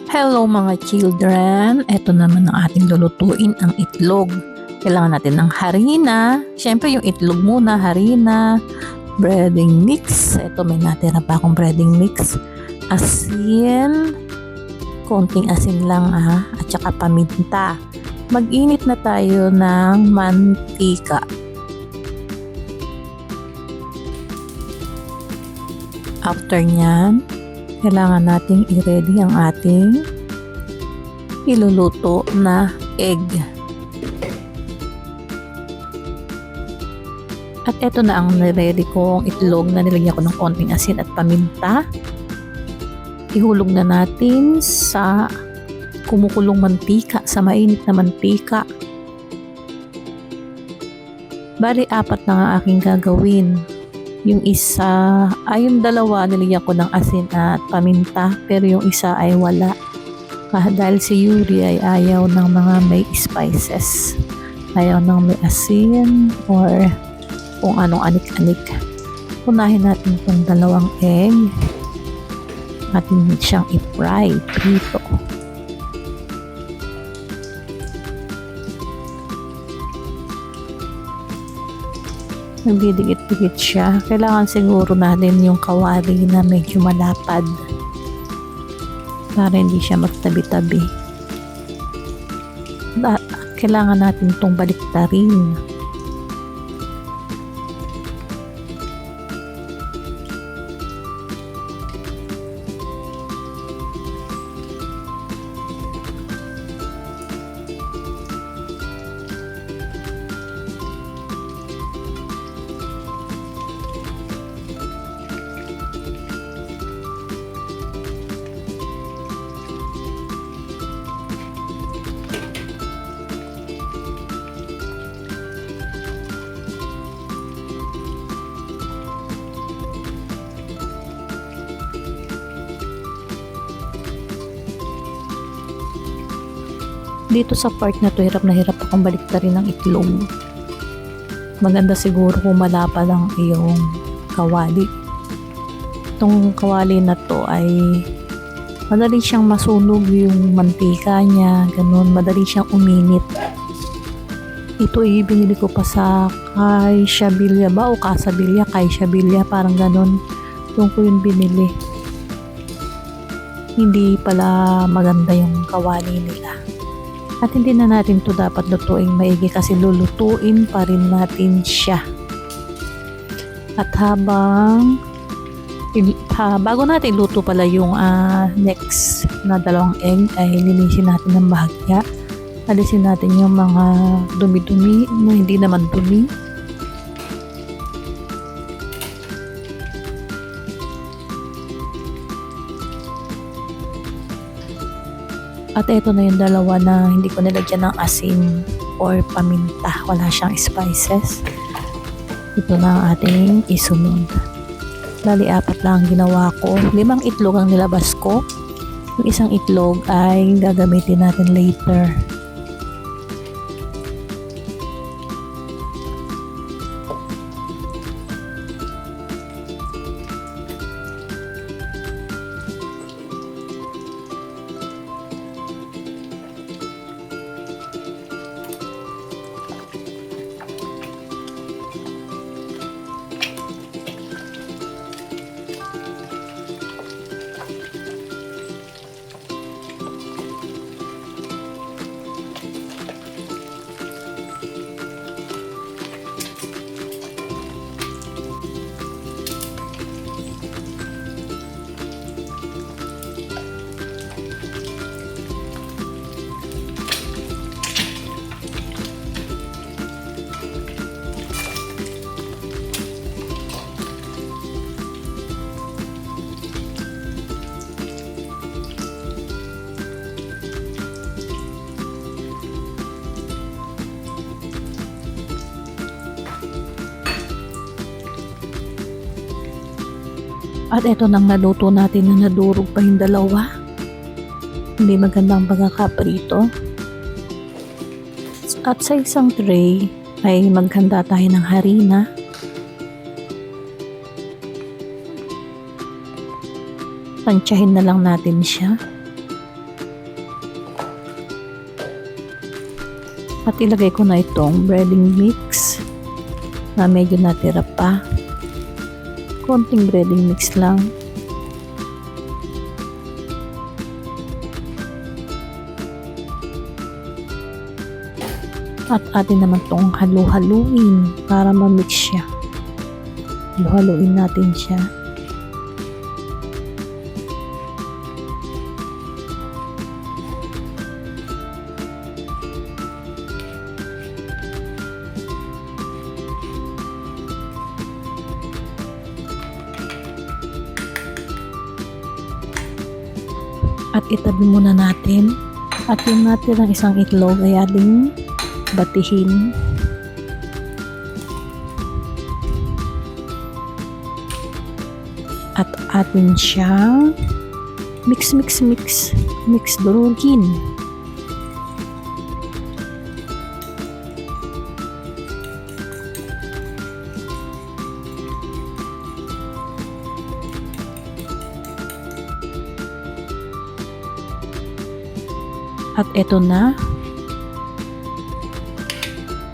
Hello mga children, eto naman ang ating lulutuin, ang itlog. Kailangan natin ng harina, syempre yung itlog muna, harina, breading mix, eto may natira pa akong breading mix, asin, konting asin lang at saka paminta. Mag-init na tayo ng mantika. After nyan, kailangan nating i-ready ang ating iluluto na egg. At eto na ang ready kong itlog na nilagyan ko ng konting asin at paminta. Ihulog na natin sa kumukulong mantika, sa mainit na mantika. Bali, 4 na ang aking gagawin. Yung isa, yung dalawa nilagyan ko ng asin at paminta, pero yung isa ay wala. Dahil si Yuri ay ayaw ng mga may spices. Ayaw ng may asin or kung anong anik-anik. Unahin natin itong 2 egg. Atin siyang i-fry dito. Nagdidikit-dikit siya. Kailangan siguro natin yung kawali na medyo malapad para hindi siya magtabi-tabi. Kailangan natin itong baliktarin. Dito sa part na to, hirap na hirap akong baliktarin ng itlog. Maganda siguro kung malapa lang yung kawali. Itong kawali na to ay madali siyang masunog yung mantika niya, ganun, madali siyang uminit. Ito ay binili ko pa sa Kaisha Bilya ba o Casa Bilya, Kaisha Bilya, parang ganun. Doon ko yung binili. Hindi pala maganda yung kawali nila. At hindi na natin to dapat lutuing maigi kasi lulutuin pa rin natin siya. At bago natin luto pala yung next na 2 egg, ay linisin natin ng bahagya. Alisin natin yung mga dumi-dumi na hindi naman dumi. At ito na yung 2 na hindi ko nilagyan ng asin or paminta. Wala siyang spices. Ito na ang ating isunod. Bali, 4 lang ang ginawa ko. 5 itlog ang nilabas ko. Yung isang itlog ay gagamitin natin later. At ito nang naluto natin na nadurog pa yung 2. Hindi magandang pagkakaprito. At sa isang tray ay maghanda tayo ng harina. Tansyahin na lang natin siya. At ilagay ko na itong breading mix na medyo natira pa. Konting breading mix lang. At atin naman itong halu-haluin para ma-mix siya. Halu-haluin natin siya. At itabi muna natin. At yung natin ang isang itlog ay ating batihin. At atin siyang mix durugin. At eto na,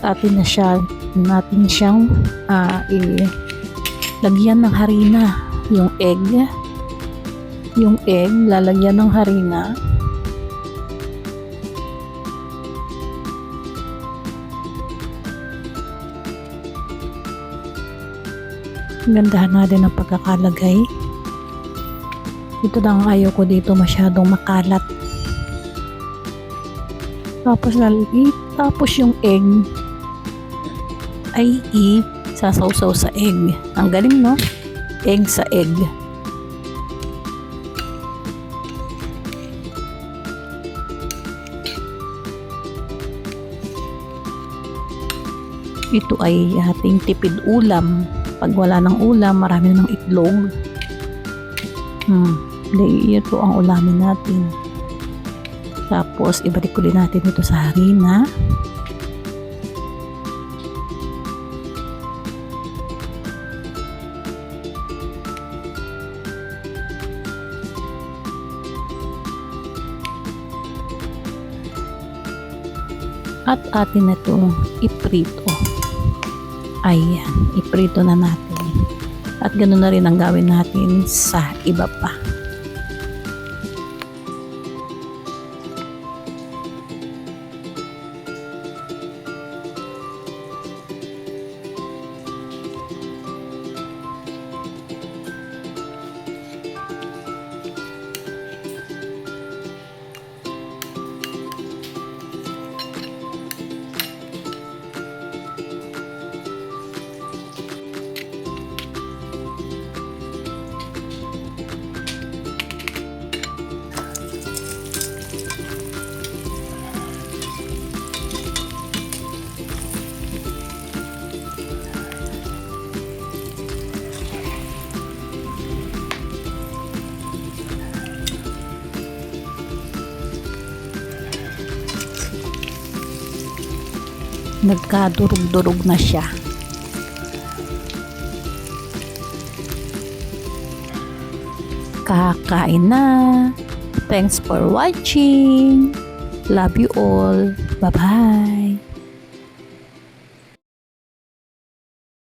natin siyang lagyan ng harina. Yung egg lalagyan ng harina. Gandahan natin ang pagkakalagay. Ito lang ayaw ko dito masyadong makalat. Tapos yung egg ay sasawsaw sa egg. Ang galing, no? Egg sa egg. Ito ay ating tipid ulam. Pag wala ng ulam, marami ng itlog. Ito ang ulamin natin. Tapos, ibalik ulit natin ito sa harina. At atin na ito iprito. Ayan, iprito na natin. At ganoon na rin ang gawin natin sa iba pa. Nagkadurog-durog na siya. Kakain na. Thanks for watching. Love you all. Bye-bye.